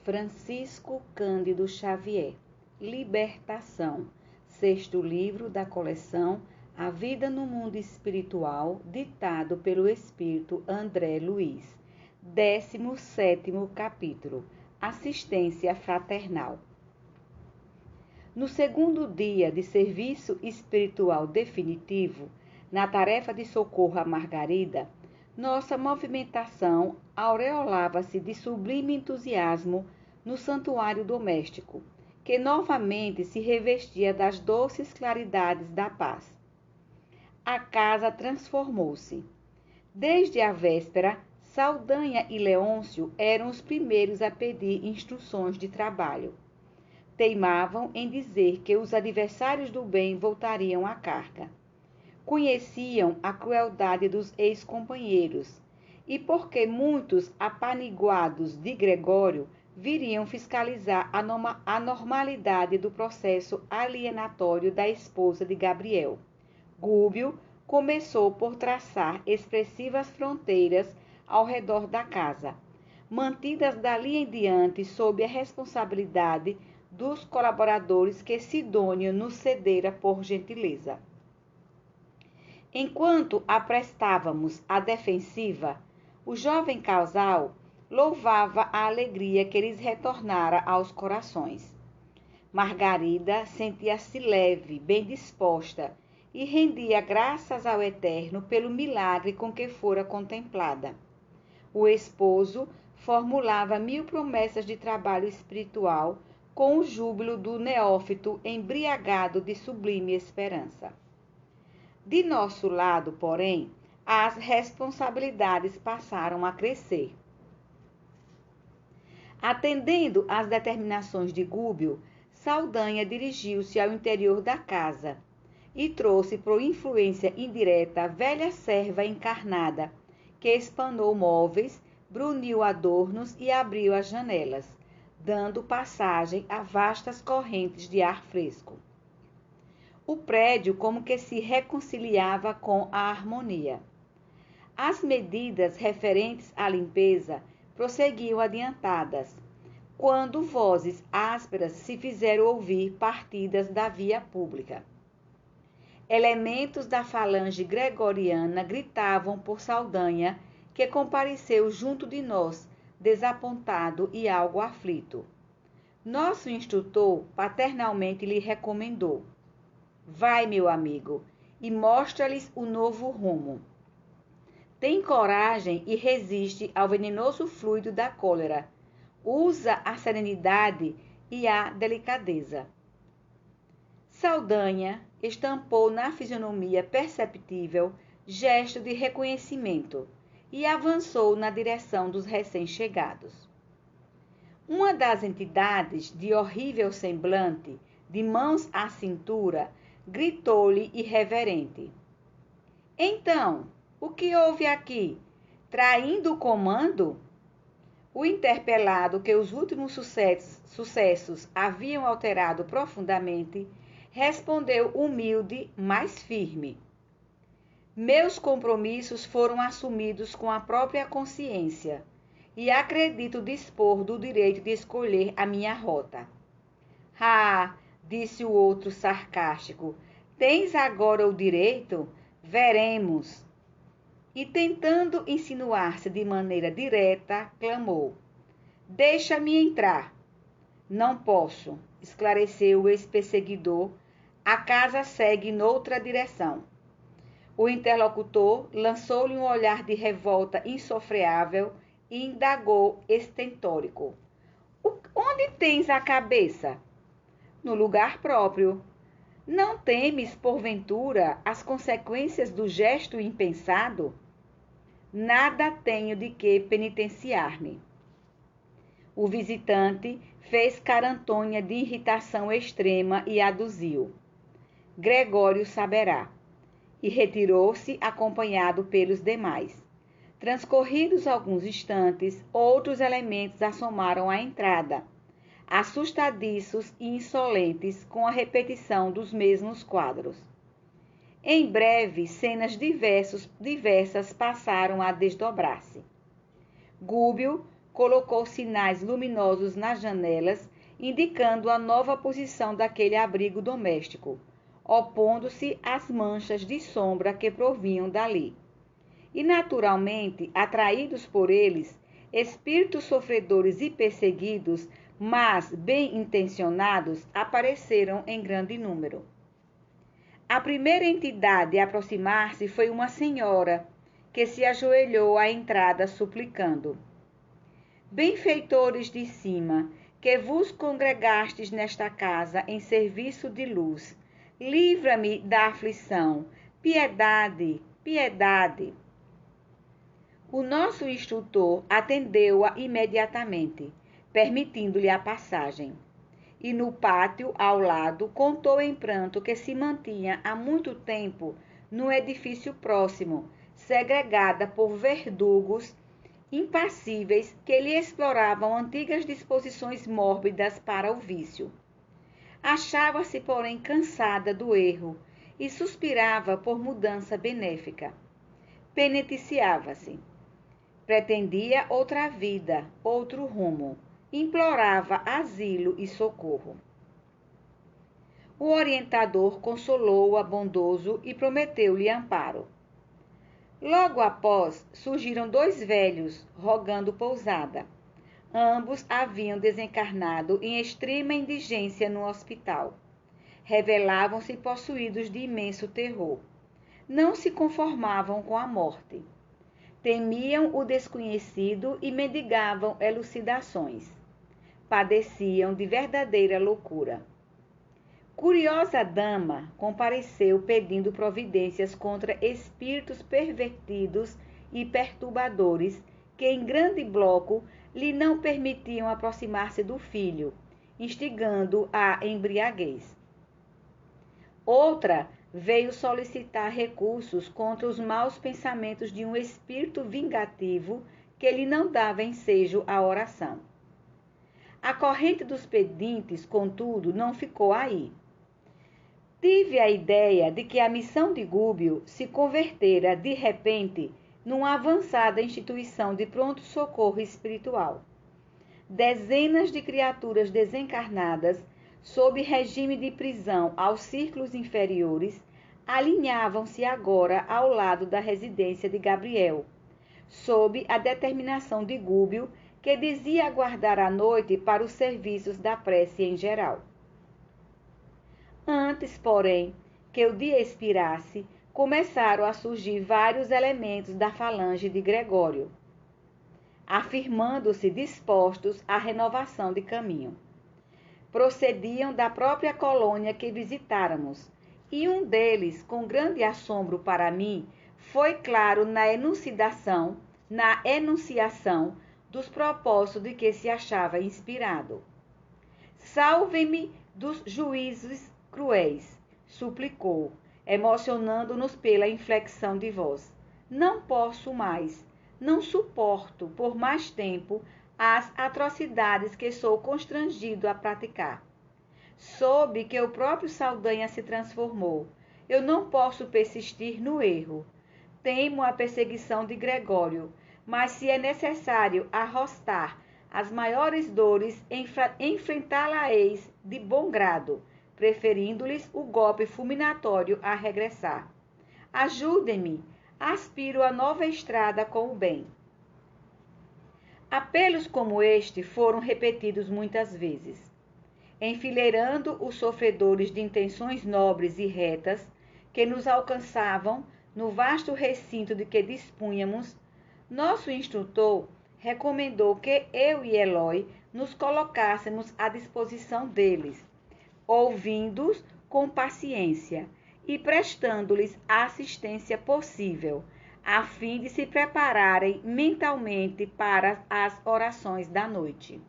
Francisco Cândido Xavier, Libertação, sexto livro da coleção A Vida no Mundo Espiritual, ditado pelo Espírito André Luiz, 17º capítulo, Assistência Fraternal. No segundo dia de serviço espiritual definitivo, na tarefa de socorro a Margarida, nossa movimentação aureolava-se de sublime entusiasmo no santuário doméstico, que novamente se revestia das doces claridades da paz. A casa transformou-se. Desde a véspera, Saldanha e Leôncio eram os primeiros a pedir instruções de trabalho. Teimavam em dizer que os adversários do bem voltariam à carga. Conheciam a crueldade dos ex-companheiros e porque muitos apaniguados de Gregório viriam fiscalizar a normalidade do processo alienatório da esposa de Gabriel. Gúbio começou por traçar expressivas fronteiras ao redor da casa, mantidas dali em diante sob a responsabilidade dos colaboradores que Sidônio nos cedera por gentileza. Enquanto aprestávamos a defensiva, o jovem casal louvava a alegria que lhes retornara aos corações. Margarida sentia-se leve, bem disposta, e rendia graças ao Eterno pelo milagre com que fora contemplada. O esposo formulava 1000 promessas de trabalho espiritual com o júbilo do neófito embriagado de sublime esperança. De nosso lado, porém, as responsabilidades passaram a crescer. Atendendo às determinações de Gúbio, Saldanha dirigiu-se ao interior da casa e trouxe por influência indireta a velha serva encarnada, que espanou móveis, bruniu adornos e abriu as janelas, dando passagem a vastas correntes de ar fresco. O prédio como que se reconciliava com a harmonia. As medidas referentes à limpeza prosseguiam adiantadas, quando vozes ásperas se fizeram ouvir partidas da via pública. Elementos da falange gregoriana gritavam por Saldanha, que compareceu junto de nós, desapontado e algo aflito. Nosso instrutor paternalmente lhe recomendou: vai, meu amigo, e mostra-lhes o novo rumo. Tem coragem e resiste ao venenoso fluido da cólera. Usa a serenidade e a delicadeza. Saldanha estampou na fisionomia perceptível gesto de reconhecimento e avançou na direção dos recém-chegados. Uma das entidades, de horrível semblante, de mãos à cintura, gritou-lhe irreverente: então, o que houve aqui? Traindo o comando? O interpelado, que os últimos sucessos haviam alterado profundamente, respondeu humilde, mas firme: meus compromissos foram assumidos com a própria consciência e acredito dispor do direito de escolher a minha rota. Ah, disse o outro sarcástico, tens agora o direito? Veremos. E tentando insinuar-se de maneira direta, clamou: deixa-me entrar. Não posso, esclareceu o ex-perseguidor, a casa segue noutra direção. O interlocutor lançou-lhe um olhar de revolta insofreável e indagou estentórico: onde tens a cabeça? No lugar próprio. Não temes, porventura, as consequências do gesto impensado? Nada tenho de que penitenciar-me. O visitante fez carantonha de irritação extrema e aduziu: Gregório saberá. E retirou-se acompanhado pelos demais. Transcorridos alguns instantes, outros elementos assomaram à entrada, assustadiços e insolentes com a repetição dos mesmos quadros. Em breve, cenas diversas passaram a desdobrar-se. Gúbio colocou sinais luminosos nas janelas, indicando a nova posição daquele abrigo doméstico, opondo-se às manchas de sombra que provinham dali. E, naturalmente, atraídos por eles, espíritos sofredores e perseguidos, mas bem intencionados, apareceram em grande número. A primeira entidade a aproximar-se foi uma senhora, que se ajoelhou à entrada suplicando: Benfeitores de cima, que vos congregastes nesta casa em serviço de luz, livra-me da aflição, piedade, piedade. O nosso instrutor atendeu-a imediatamente, permitindo-lhe a passagem. E no pátio ao lado contou em pranto que se mantinha há muito tempo no edifício próximo, segregada por verdugos impassíveis que lhe exploravam antigas disposições mórbidas para o vício. Achava-se, porém, cansada do erro e suspirava por mudança benéfica. Penitenciava-se. Pretendia outra vida, outro rumo. Implorava asilo e socorro. O orientador consolou-a bondoso e prometeu-lhe amparo. Logo após, surgiram 2 velhos, rogando pousada. Ambos haviam desencarnado em extrema indigência no hospital. Revelavam-se possuídos de imenso terror. Não se conformavam com a morte. Temiam o desconhecido e mendigavam elucidações. Padeciam de verdadeira loucura. Curiosa dama compareceu pedindo providências contra espíritos pervertidos e perturbadores que, em grande bloco, lhe não permitiam aproximar-se do filho, instigando a embriaguez. Outra veio solicitar recursos contra os maus pensamentos de um espírito vingativo que lhe não dava ensejo à oração. A corrente dos pedintes, contudo, não ficou aí. Tive a ideia de que a missão de Gúbio se convertera, de repente, numa avançada instituição de pronto-socorro espiritual. Dezenas de criaturas desencarnadas, sob regime de prisão aos círculos inferiores, alinhavam-se agora ao lado da residência de Gabriel, sob a determinação de Gúbio, que dizia aguardar a noite para os serviços da prece em geral. Antes, porém, que o dia expirasse, começaram a surgir vários elementos da falange de Gregório, afirmando-se dispostos à renovação de caminho. Procediam da própria colônia que visitáramos, e um deles, com grande assombro para mim, foi claro na enunciação dos propósitos de que se achava inspirado. Salve-me dos juízes cruéis, suplicou, emocionando-nos pela inflexão de voz. Não posso mais, não suporto por mais tempo as atrocidades que sou constrangido a praticar. Soube que o próprio Saldanha se transformou. Eu não posso persistir no erro. Temo a perseguição de Gregório, mas se é necessário arrostar as maiores dores, enfrentá-la-eis de bom grado, preferindo-lhes o golpe fulminatório a regressar. Ajudem-me, aspiro a nova estrada com o bem. Apelos como este foram repetidos muitas vezes. Enfileirando os sofredores de intenções nobres e retas que nos alcançavam no vasto recinto de que dispunhamos, nosso instrutor recomendou que eu e Eloy nos colocássemos à disposição deles, ouvindo-os com paciência e prestando-lhes a assistência possível, a fim de se prepararem mentalmente para as orações da noite.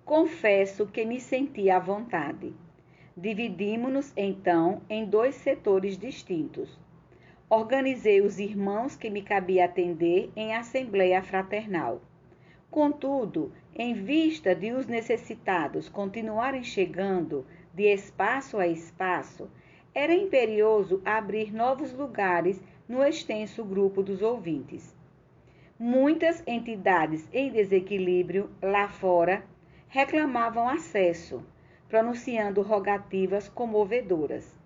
Confesso que me senti à vontade. Dividimos-nos, então, em 2 setores distintos. Organizei os irmãos que me cabia atender em assembleia fraternal. Contudo, em vista de os necessitados continuarem chegando de espaço a espaço, era imperioso abrir novos lugares no extenso grupo dos ouvintes. Muitas entidades em desequilíbrio lá fora reclamavam acesso, pronunciando rogativas comovedoras.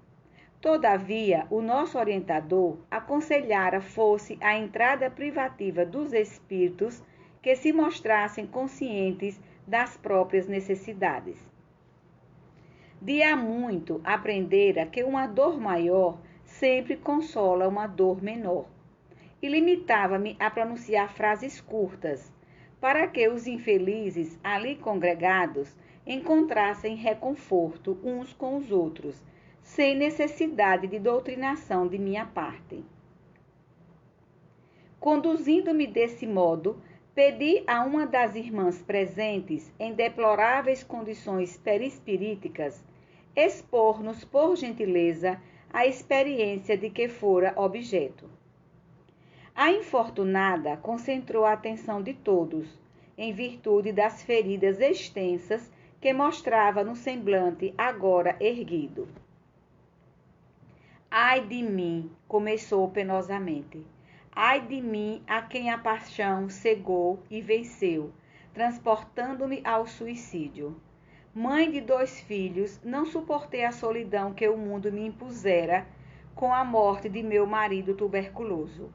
Todavia, o nosso orientador aconselhara fosse a entrada privativa dos espíritos que se mostrassem conscientes das próprias necessidades. De há muito aprendera que uma dor maior sempre consola uma dor menor, e limitava-me a pronunciar frases curtas, para que os infelizes ali congregados encontrassem reconforto uns com os outros, sem necessidade de doutrinação de minha parte. Conduzindo-me desse modo, pedi a uma das irmãs presentes, em deploráveis condições perispiríticas, expor-nos, por gentileza, a experiência de que fora objeto. A infortunada concentrou a atenção de todos, em virtude das feridas extensas que mostrava no semblante agora erguido. Ai de mim, começou penosamente. Ai de mim, a quem a paixão cegou e venceu, transportando-me ao suicídio. Mãe de 2 filhos, não suportei a solidão que o mundo me impusera com a morte de meu marido tuberculoso.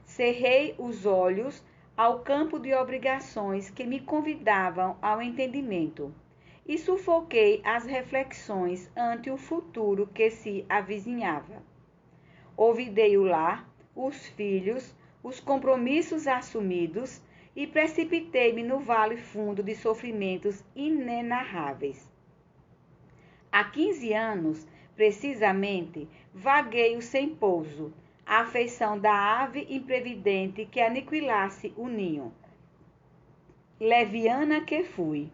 Cerrei os olhos ao campo de obrigações que me convidavam ao entendimento e sufoquei as reflexões ante o futuro que se avizinhava. Olvidei o lar, os filhos, os compromissos assumidos e precipitei-me no vale fundo de sofrimentos inenarráveis. Há 15 anos, precisamente, vagueio sem pouso, a afeição da ave imprevidente que aniquilasse o ninho. Leviana que fui.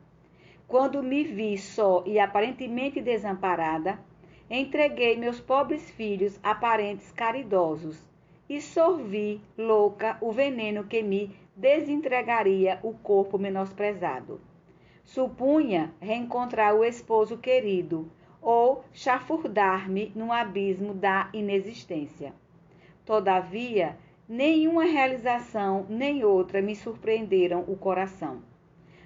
Quando me vi só e aparentemente desamparada, entreguei meus pobres filhos a parentes caridosos e sorvi, louca, o veneno que me desentregaria o corpo menosprezado. Supunha reencontrar o esposo querido ou chafurdar-me num abismo da inexistência. Todavia, nenhuma realização nem outra me surpreenderam o coração.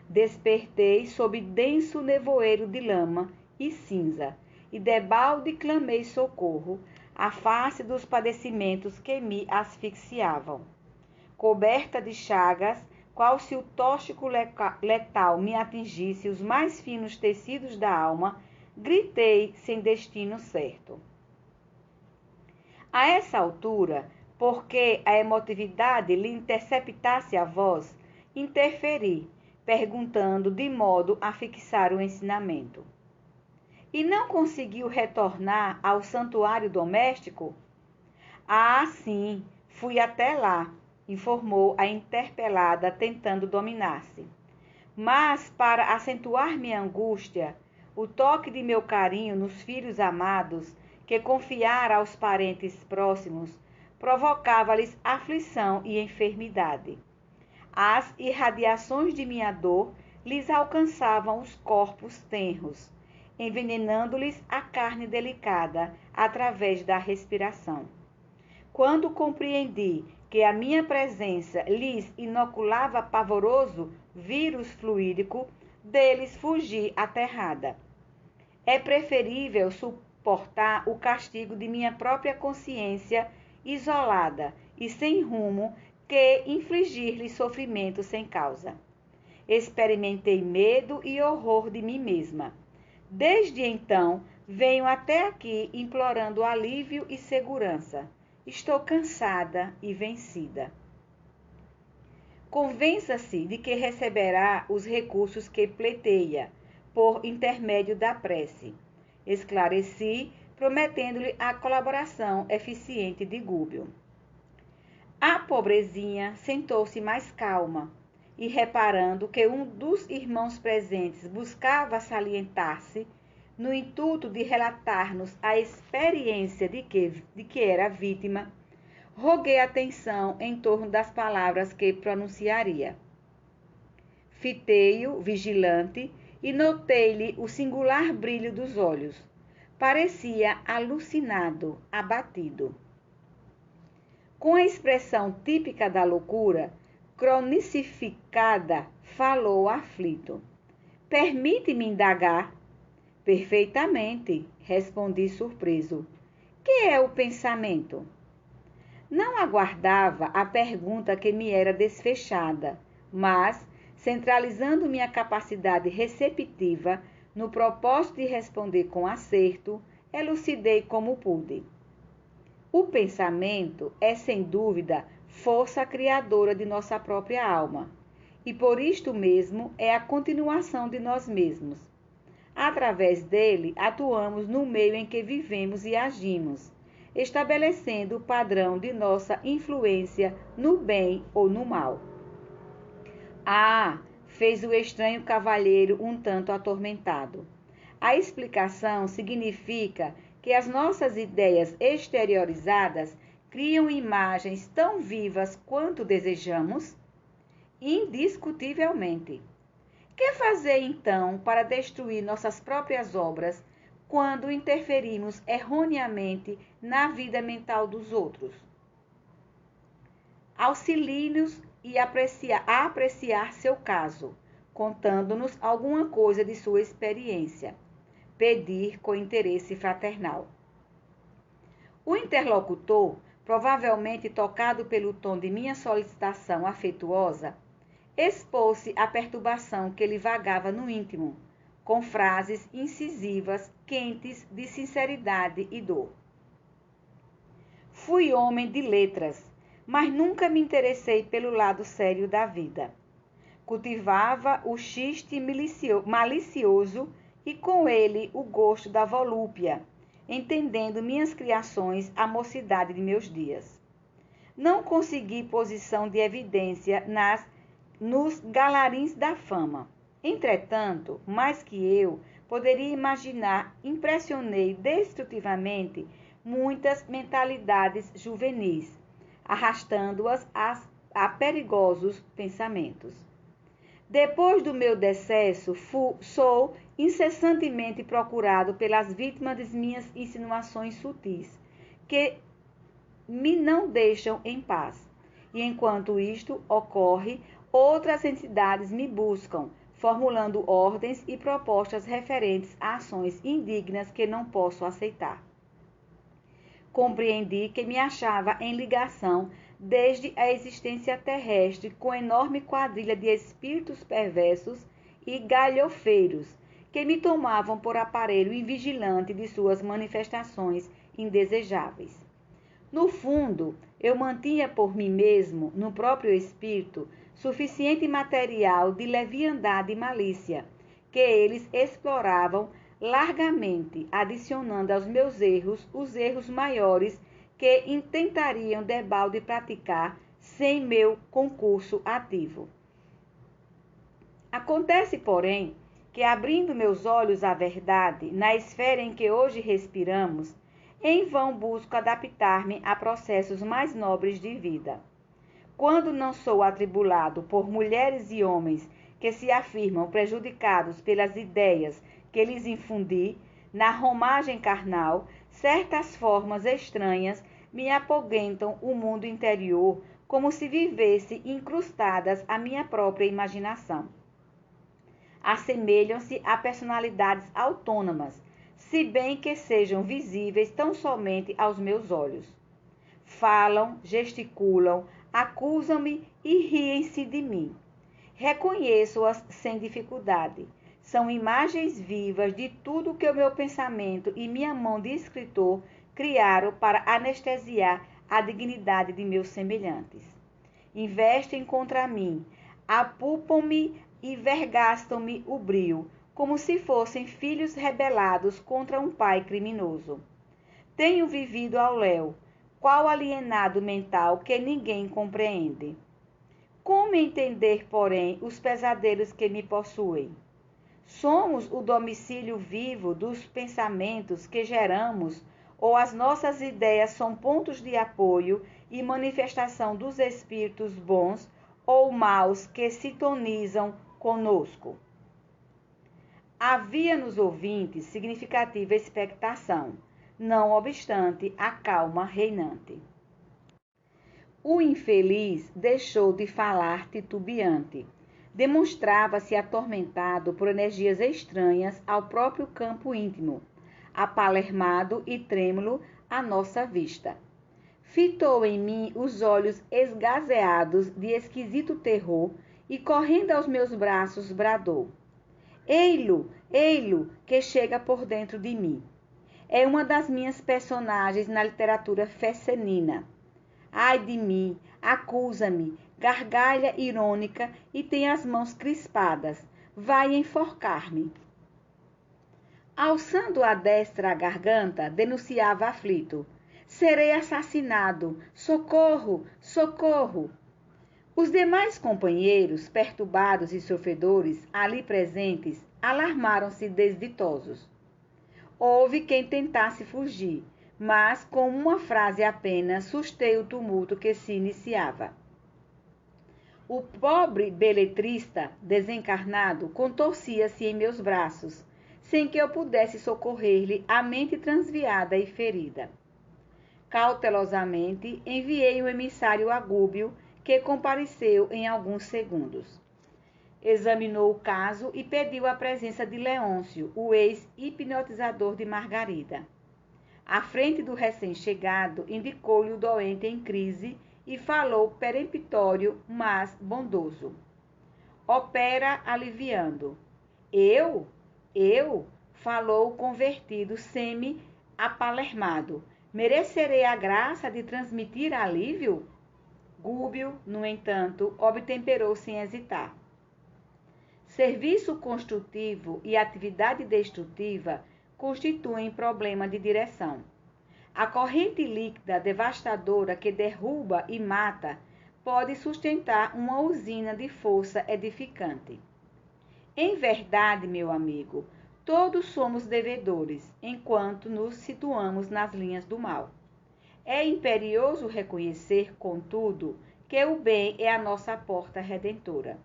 Despertei sob denso nevoeiro de lama e cinza, e debalde clamei socorro, à face dos padecimentos que me asfixiavam. Coberta de chagas, qual se o tóxico letal me atingisse os mais finos tecidos da alma, gritei sem destino certo. A essa altura, porque a emotividade lhe interceptasse a voz, interferi, perguntando de modo a fixar o ensinamento. E não conseguiu retornar ao santuário doméstico? Ah, sim, fui até lá, informou a interpelada, tentando dominar-se. Mas, para acentuar minha angústia, o toque de meu carinho nos filhos amados, que confiara aos parentes próximos, provocava-lhes aflição e enfermidade. As irradiações de minha dor lhes alcançavam os corpos tenros, envenenando-lhes a carne delicada através da respiração. Quando compreendi que a minha presença lhes inoculava pavoroso vírus fluídico, deles fugi aterrada. É preferível suportar o castigo de minha própria consciência isolada e sem rumo que infligir-lhe sofrimento sem causa. Experimentei medo e horror de mim mesma. Desde então, venho até aqui implorando alívio e segurança. Estou cansada e vencida. Convença-se de que receberá os recursos que pleiteia, por intermédio da prece. Esclareci, prometendo-lhe a colaboração eficiente de Gúbio. A pobrezinha sentou-se mais calma e, reparando que um dos irmãos presentes buscava salientar-se, no intuito de relatar-nos a experiência de que era vítima, roguei atenção em torno das palavras que pronunciaria. Fitei-o, vigilante, e notei-lhe o singular brilho dos olhos. Parecia alucinado, abatido. Com a expressão típica da loucura, cronificada, falou aflito. Permite-me indagar? Perfeitamente, respondi surpreso. Que é o pensamento? Não aguardava a pergunta que me era desfechada, mas, centralizando minha capacidade receptiva no propósito de responder com acerto, elucidei como pude. O pensamento é, sem dúvida, força criadora de nossa própria alma, e por isto mesmo é a continuação de nós mesmos. Através dele, atuamos no meio em que vivemos e agimos, estabelecendo o padrão de nossa influência no bem ou no mal. Ah, fez o estranho cavalheiro um tanto atormentado. A explicação significa que as nossas ideias exteriorizadas criam imagens tão vivas quanto desejamos? Indiscutivelmente. Que fazer então para destruir nossas próprias obras quando interferimos erroneamente na vida mental dos outros? Auxilie-nos a apreciar seu caso, contando-nos alguma coisa de sua experiência. Pedir com interesse fraternal. O interlocutor, provavelmente tocado pelo tom de minha solicitação afetuosa, expôs-se à perturbação que lhe vagava no íntimo, com frases incisivas, quentes de sinceridade e dor. Fui homem de letras, mas nunca me interessei pelo lado sério da vida. Cultivava o xiste malicioso e com ele o gosto da volúpia, entendendo minhas criações a mocidade de meus dias. Não consegui posição de evidência nos galarins da fama. Entretanto, mais que eu poderia imaginar, impressionei destrutivamente muitas mentalidades juvenis, arrastando-as a perigosos pensamentos. Depois do meu decesso, sou incessantemente procurado pelas vítimas de minhas insinuações sutis, que me não deixam em paz. E enquanto isto ocorre, outras entidades me buscam, formulando ordens e propostas referentes a ações indignas que não posso aceitar. Compreendi que me achava em ligação desde a existência terrestre com enorme quadrilha de espíritos perversos e galhofeiros que me tomavam por aparelho invigilante de suas manifestações indesejáveis. No fundo, eu mantinha por mim mesmo, no próprio espírito, suficiente material de leviandade e malícia, que eles exploravam largamente, adicionando aos meus erros os erros maiores que intentariam debalde praticar sem meu concurso ativo. Acontece, porém, que abrindo meus olhos à verdade, na esfera em que hoje respiramos, em vão busco adaptar-me a processos mais nobres de vida. Quando não sou atribulado por mulheres e homens que se afirmam prejudicados pelas ideias que lhes infundi, na romagem carnal, certas formas estranhas me apogentam o mundo interior como se vivesse incrustadas à minha própria imaginação. Assemelham-se a personalidades autônomas, se bem que sejam visíveis tão somente aos meus olhos. Falam, gesticulam, acusam-me e riem-se de mim. Reconheço-as sem dificuldade. São imagens vivas de tudo que o meu pensamento e minha mão de escritor criaram para anestesiar a dignidade de meus semelhantes. Investem contra mim, apupam-me e vergastam-me o brio, como se fossem filhos rebelados contra um pai criminoso. Tenho vivido ao léu, qual alienado mental que ninguém compreende. Como entender, porém, os pesadelos que me possuem? Somos o domicílio vivo dos pensamentos que geramos, ou as nossas ideias são pontos de apoio e manifestação dos espíritos bons ou maus que sintonizam conosco? Havia nos ouvintes significativa expectação, não obstante a calma reinante. O infeliz deixou de falar titubeante. Demonstrava-se atormentado por energias estranhas ao próprio campo íntimo, apalermado e trêmulo à nossa vista. Fitou em mim os olhos esgazeados de esquisito terror e, correndo aos meus braços, bradou: Ei-lo, ei-lo, que chega por dentro de mim. É uma das minhas personagens na literatura fecenina. Ai de mim, acusa-me, gargalha irônica e tem as mãos crispadas. Vai enforcar-me. Alçando a destra à garganta, denunciava aflito: Serei assassinado! Socorro! Socorro! Os demais companheiros, perturbados e sofredores, ali presentes, alarmaram-se desditosos. Houve quem tentasse fugir, mas com uma frase apenas sustei o tumulto que se iniciava. O pobre beletrista, desencarnado, contorcia-se em meus braços, sem que eu pudesse socorrer-lhe a mente transviada e ferida. Cautelosamente, enviei o emissário a Gúbio, que compareceu em alguns segundos. Examinou o caso e pediu a presença de Leôncio, o ex-hipnotizador de Margarida. À frente do recém-chegado, indicou-lhe o doente em crise e falou peremptório, mas bondoso. Opera aliviando. Eu? Falou o convertido semi-apalermado. Merecerei a graça de transmitir alívio? Gúbio, no entanto, obtemperou sem hesitar. Serviço construtivo e atividade destrutiva constituem problema de direção. A corrente líquida devastadora que derruba e mata pode sustentar uma usina de força edificante. Em verdade, meu amigo, todos somos devedores, enquanto nos situamos nas linhas do mal. É imperioso reconhecer, contudo, que o bem é a nossa porta redentora.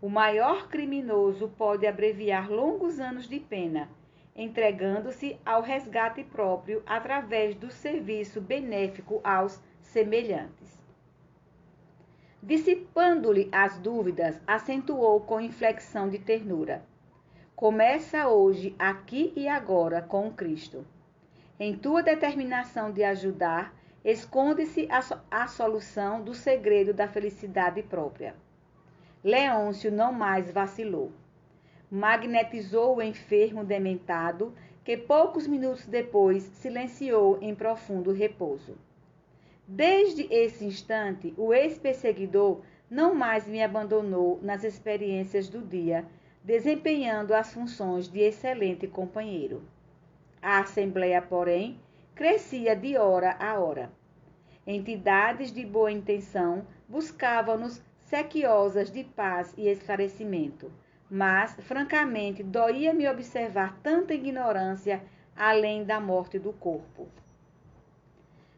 O maior criminoso pode abreviar longos anos de pena, entregando-se ao resgate próprio através do serviço benéfico aos semelhantes. Dissipando-lhe as dúvidas, acentuou com inflexão de ternura: Começa hoje, aqui e agora, com Cristo. Em tua determinação de ajudar, esconde-se a solução do segredo da felicidade própria. Leôncio não mais vacilou. Magnetizou o enfermo dementado, que poucos minutos depois silenciou em profundo repouso. Desde esse instante, o ex-perseguidor não mais me abandonou nas experiências do dia, desempenhando as funções de excelente companheiro. A assembleia, porém, crescia de hora a hora. Entidades de boa intenção buscavam-nos sequiosas de paz e esclarecimento, mas, francamente, doía-me observar tanta ignorância além da morte do corpo.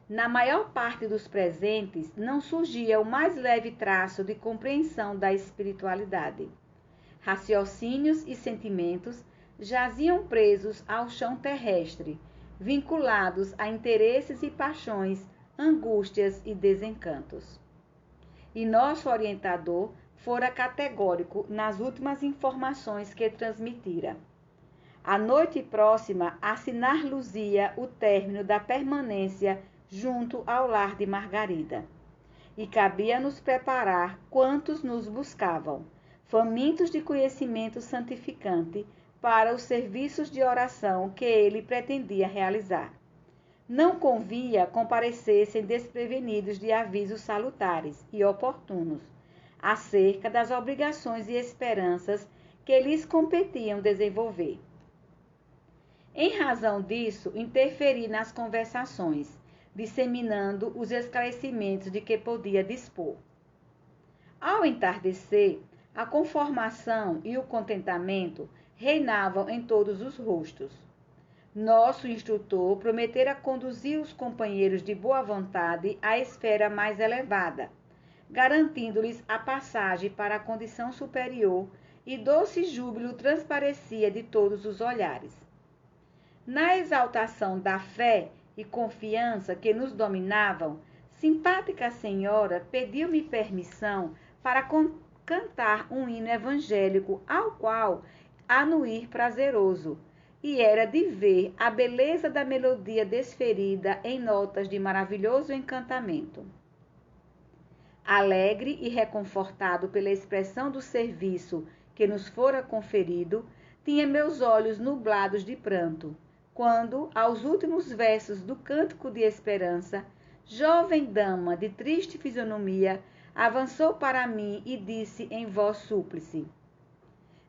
Na maior parte dos presentes não surgia o mais leve traço de compreensão da espiritualidade. Raciocínios e sentimentos jaziam presos ao chão terrestre, vinculados a interesses e paixões, angústias e desencantos. E nosso orientador fora categórico nas últimas informações que transmitira. A noite próxima assinar-luzia o término da permanência junto ao lar de Margarida. E cabia-nos preparar quantos nos buscavam, famintos de conhecimento santificante, para os serviços de oração que ele pretendia realizar. Não convia comparecessem desprevenidos de avisos salutares e oportunos acerca das obrigações e esperanças que lhes competiam desenvolver. Em razão disso, interferi nas conversações, disseminando os esclarecimentos de que podia dispor. Ao entardecer, a conformação e o contentamento reinavam em todos os rostos. Nosso instrutor prometera conduzir os companheiros de boa vontade à esfera mais elevada, garantindo-lhes a passagem para a condição superior, e doce júbilo transparecia de todos os olhares. Na exaltação da fé e confiança que nos dominavam, Simpática senhora pediu-me permissão para cantar um hino evangélico ao qual anuir prazeroso, e era de ver a beleza da melodia desferida em notas de maravilhoso encantamento. Alegre e reconfortado pela expressão do serviço que nos fora conferido, tinha meus olhos nublados de pranto, quando, aos últimos versos do Cântico de Esperança, jovem dama de triste fisionomia avançou para mim e disse em voz súplice: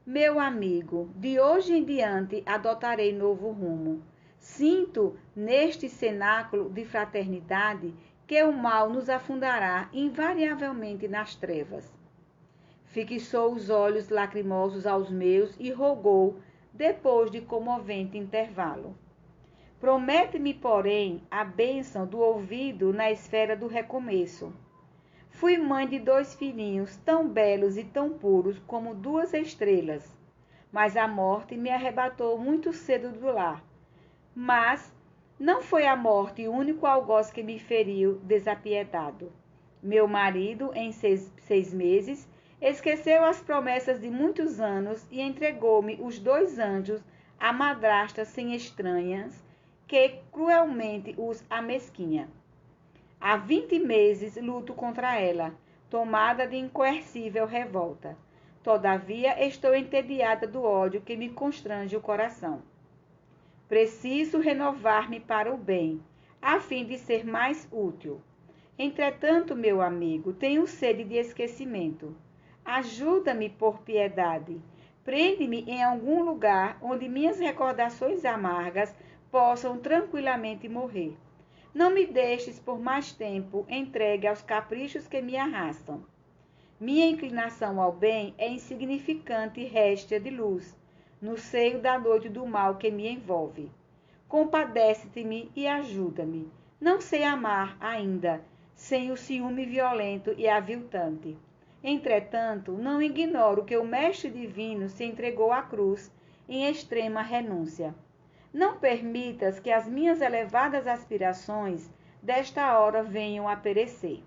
Meu amigo, de hoje em diante adotarei novo rumo. Sinto, neste cenáculo de fraternidade, que o mal nos afundará invariavelmente nas trevas. Fixou os olhos lacrimosos aos meus e rogou, depois de comovente intervalo: Promete-me, porém, a bênção do ouvido na esfera do recomeço. Fui mãe de 2 filhinhos tão belos e tão puros como 2 estrelas, mas a morte me arrebatou muito cedo do lar. Mas não foi a morte o único algoz que me feriu desapiedado. Meu marido, em 6 meses, esqueceu as promessas de muitos anos e entregou-me os 2 anjos a madrasta sem estranhas, que cruelmente os amesquinha. Há 20 meses luto contra ela, tomada de incoercível revolta. Todavia estou entediada do ódio que me constrange o coração. Preciso renovar-me para o bem, a fim de ser mais útil. Entretanto, meu amigo, tenho sede de esquecimento. Ajuda-me por piedade. Prende-me em algum lugar onde minhas recordações amargas possam tranquilamente morrer. Não me deixes por mais tempo entregue aos caprichos que me arrastam. Minha inclinação ao bem é insignificante réstia de luz, no seio da noite do mal que me envolve. Compadece-te-me e ajuda-me. Não sei amar ainda, sem o ciúme violento e aviltante. Entretanto, não ignoro que o Mestre Divino se entregou à cruz em extrema renúncia. Não permitas que as minhas elevadas aspirações desta hora venham a perecer.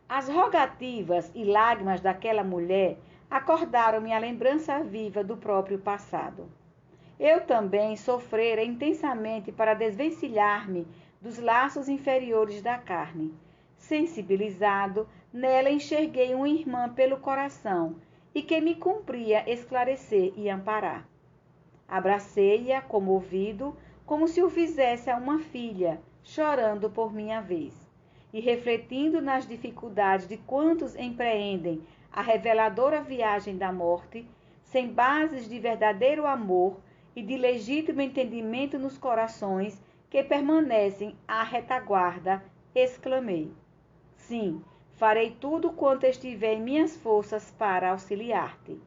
As rogativas e lágrimas daquela mulher acordaram-me a lembrança viva do próprio passado. Eu também sofrera intensamente para desvencilhar-me dos laços inferiores da carne. Sensibilizado, nela enxerguei uma irmã pelo coração e que me cumpria esclarecer e amparar. Abracei-a, comovido, como se o fizesse a uma filha, chorando por minha vez, e refletindo nas dificuldades de quantos empreendem a reveladora viagem da morte, sem bases de verdadeiro amor e de legítimo entendimento nos corações que permanecem à retaguarda, exclamei: Sim, farei tudo quanto estiver em minhas forças para auxiliar-te.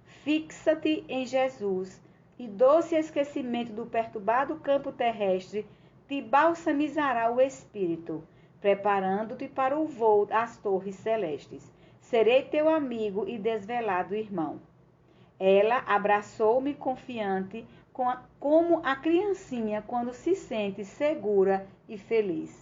Fixa-te em Jesus, e doce esquecimento do perturbado campo terrestre te balsamizará o espírito, preparando-te para o voo às torres celestes. Serei teu amigo e desvelado irmão. Ela abraçou-me confiante, como a criancinha quando se sente segura e feliz.